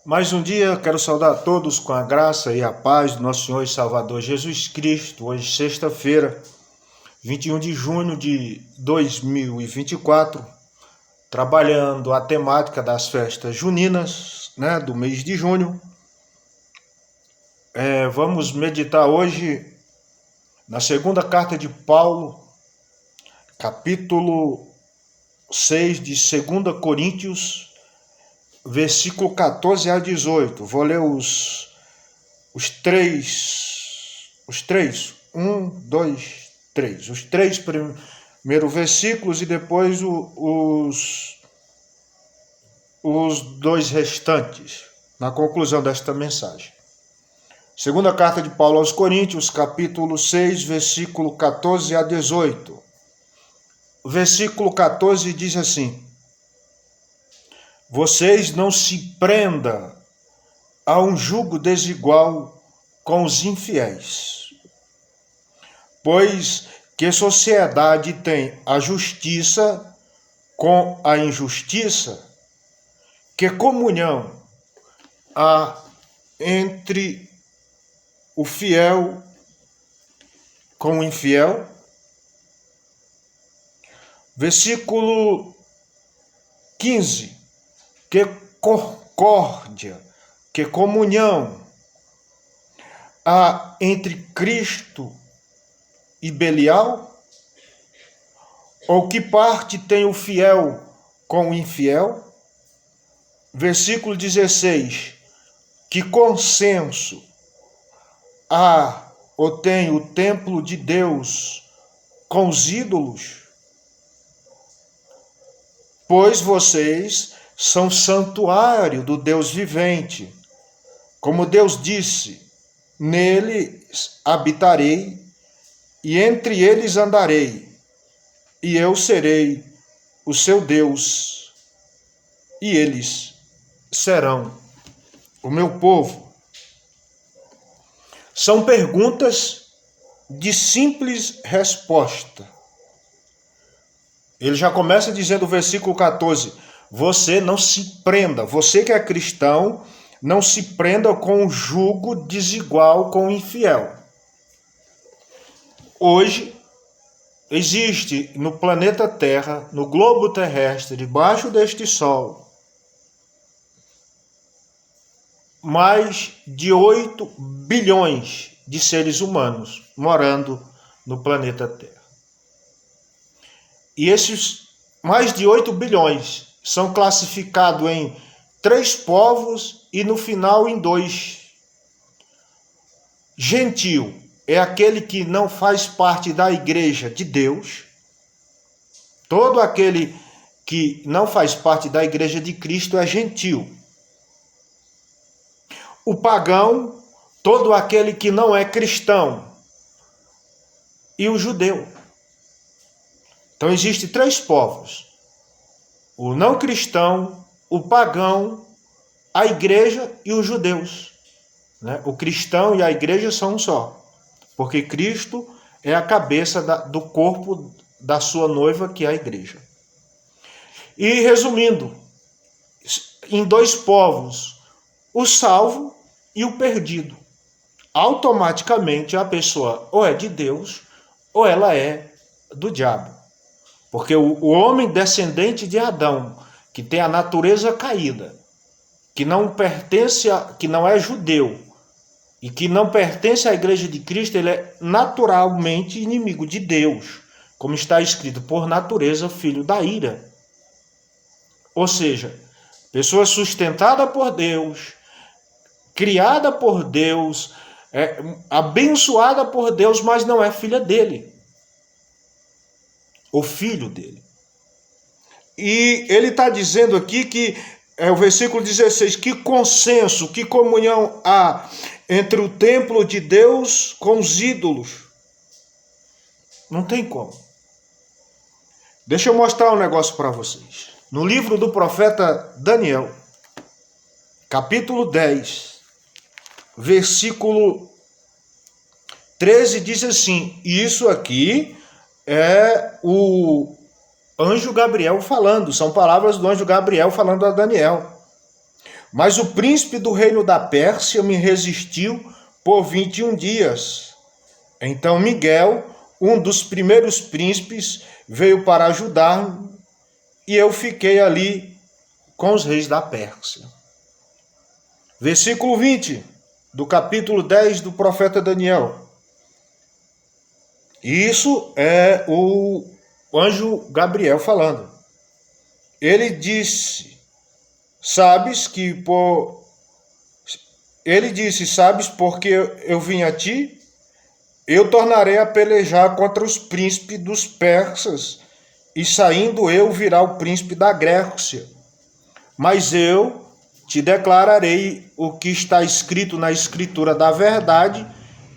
Mais um dia, quero saudar a todos com a graça e a paz do nosso Senhor e Salvador Jesus Cristo. Hoje, sexta-feira, 21 de junho de 2024, trabalhando a temática das festas juninas, do mês de junho. Vamos meditar hoje na segunda carta de Paulo, capítulo 6 de 2 Coríntios, versículo 14 a 18. Vou ler os três, 1, 2, 3. Os três primeiros versículos e depois os dois restantes, na conclusão desta mensagem. Segunda carta de Paulo aos Coríntios, capítulo 6, versículo 14 a 18. O versículo 14 diz assim: Vocês não se prendam a um jugo desigual com os infiéis. Pois que sociedade tem a justiça com a injustiça? Que comunhão há entre o fiel com o infiel? Versículo 15. Que concórdia, que comunhão há entre Cristo e Belial? Ou que parte tem o fiel com o infiel? Versículo 16. Que consenso há ou tem o templo de Deus com os ídolos? Pois vocês são santuário do Deus vivente. Como Deus disse, neles habitarei e entre eles andarei, e eu serei o seu Deus, e eles serão o meu povo. São perguntas de simples resposta. Ele já começa dizendo o versículo 14, você não se prenda, você que é cristão, não se prenda com um jugo desigual com o infiel. Hoje, existe no planeta Terra, no globo terrestre, debaixo deste sol, mais de 8 bilhões de seres humanos morando no planeta Terra. E esses mais de 8 bilhões são classificados em 3 povos e no final em 2. Gentil é aquele que não faz parte da igreja de Deus. Todo aquele que não faz parte da igreja de Cristo é gentil. O pagão, todo aquele que não é cristão. E o judeu. Então existem 3 povos: o não cristão, o pagão, a igreja e os judeus. O cristão e a igreja são um só, porque Cristo é a cabeça do corpo da sua noiva, que é a igreja. E resumindo, em 2 povos, o salvo e o perdido. Automaticamente a pessoa ou é de Deus ou ela é do diabo. Porque o homem descendente de Adão, que tem a natureza caída, que não é judeu e que não pertence à igreja de Cristo, ele é naturalmente inimigo de Deus, como está escrito, por natureza, filho da ira. Ou seja, pessoa sustentada por Deus, criada por Deus, abençoada por Deus, mas não é filha dele. O filho dele. E ele está dizendo aqui que, o versículo 16, que consenso, que comunhão há entre o templo de Deus com os ídolos? Não tem como. Deixa eu mostrar um negócio para vocês. No livro do profeta Daniel, capítulo 10, versículo 13, diz assim, isso aqui é o anjo Gabriel falando, são palavras do anjo Gabriel falando a Daniel. Mas o príncipe do reino da Pérsia me resistiu por 21 dias. Então Miguel, um dos primeiros príncipes, veio para ajudar-me, e eu fiquei ali com os reis da Pérsia. Versículo 20, do capítulo 10 do profeta Daniel. Isso é o anjo Gabriel falando. Ele disse, sabes porque eu vim a ti? Eu tornarei a pelejar contra os príncipes dos persas, e saindo eu virá o príncipe da Grécia. Mas eu te declararei o que está escrito na escritura da verdade,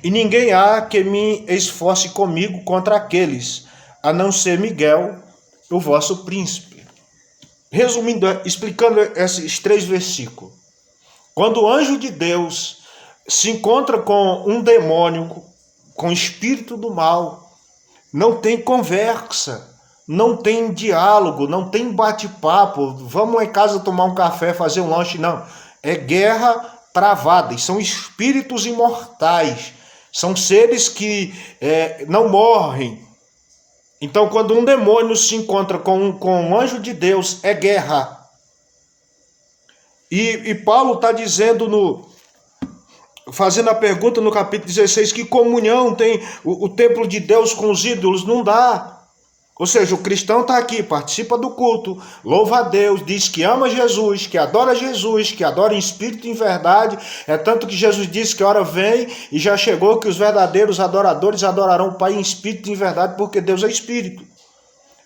e ninguém há que me esforce comigo contra aqueles, a não ser Miguel, o vosso príncipe. Resumindo, explicando esses 3 versículos. Quando o anjo de Deus se encontra com um demônio, com o espírito do mal, não tem conversa, não tem diálogo, não tem bate-papo, vamos lá em casa tomar um café, fazer um lanche, não. É guerra travada, e são espíritos imortais, são seres que não morrem. Então, quando um demônio se encontra com um anjo de Deus, é guerra. E Paulo está dizendo, fazendo a pergunta no capítulo 16, que comunhão tem o templo de Deus com os ídolos? Não dá. Ou seja, o cristão está aqui, participa do culto, louva a Deus, diz que ama Jesus, que adora em espírito e em verdade. É tanto que Jesus disse que a hora vem e já chegou que os verdadeiros adoradores adorarão o Pai em espírito e em verdade, porque Deus é espírito.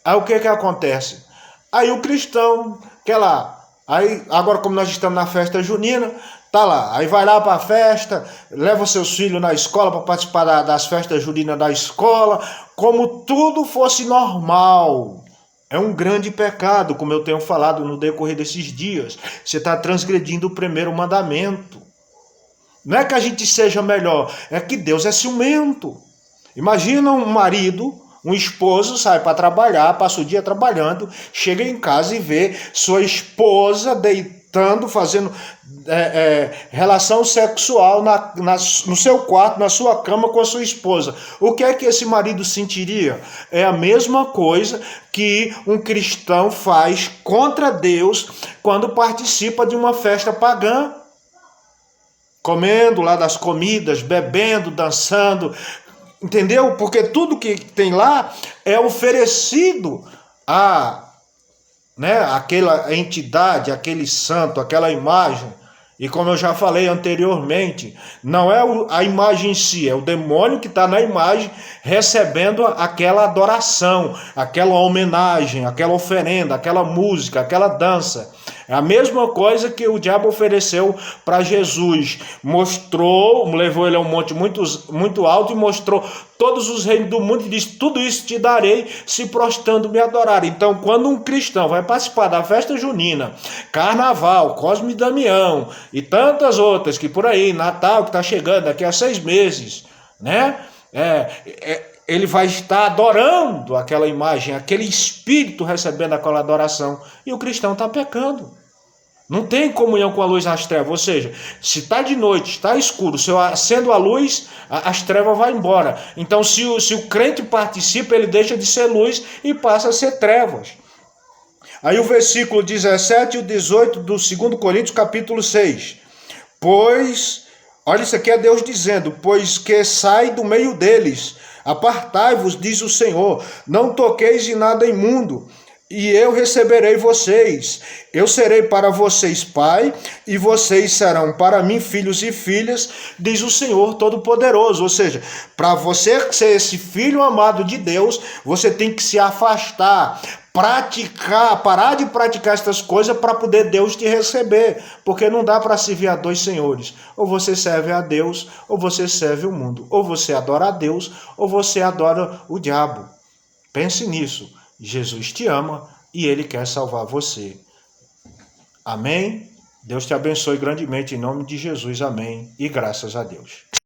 Aí o que acontece? Aí o cristão quer lá. Aí, agora como nós estamos na festa junina, tá lá. Aí vai lá para a festa, leva seus filhos na escola para participar das festas juninas da escola, como tudo fosse normal. É um grande pecado, como eu tenho falado no decorrer desses dias. Você está transgredindo o primeiro mandamento. Não é que a gente seja melhor, é que Deus é ciumento. Imagina um marido, um esposo sai para trabalhar, passa o dia trabalhando, chega em casa e vê sua esposa deitando, fazendo relação sexual no seu quarto, na sua cama com a sua esposa. O que é que esse marido sentiria? É a mesma coisa que um cristão faz contra Deus quando participa de uma festa pagã. Comendo lá das comidas, bebendo, dançando. Entendeu? Porque tudo que tem lá é oferecido àquela entidade, aquele santo, aquela imagem. E como eu já falei anteriormente, não é a imagem em si, é o demônio que está na imagem recebendo aquela adoração, aquela homenagem, aquela oferenda, aquela música, aquela dança. É a mesma coisa que o diabo ofereceu para Jesus. Levou ele a um monte muito alto e mostrou todos os reinos do mundo e disse, tudo isso te darei se prostrando me adorar. Então, quando um cristão vai participar da festa junina, carnaval, Cosme e Damião e tantas outras que por aí, Natal que está chegando daqui a 6 meses, né? Ele vai estar adorando aquela imagem, aquele espírito recebendo aquela adoração. E o cristão está pecando. Não tem comunhão com a luz das trevas. Ou seja, se está de noite, está escuro, se eu acendo a luz, as trevas vão embora. Então, se o crente participa, ele deixa de ser luz e passa a ser trevas. Aí o versículo 17 e o 18 do 2 Coríntios, capítulo 6. Pois, olha isso aqui é Deus dizendo, pois que sai do meio deles, apartai-vos, diz o Senhor, não toqueis em nada imundo, e eu receberei vocês. Eu serei para vocês pai, e vocês serão para mim filhos e filhas, diz o Senhor Todo-Poderoso. Ou seja, para você ser esse filho amado de Deus, você tem que se afastar, parar de praticar essas coisas para poder Deus te receber, porque não dá para servir a 2 senhores. Ou você serve a Deus, ou você serve o mundo. Ou você adora a Deus, ou você adora o diabo. Pense nisso. Jesus te ama e Ele quer salvar você. Amém? Deus te abençoe grandemente em nome de Jesus. Amém. E graças a Deus.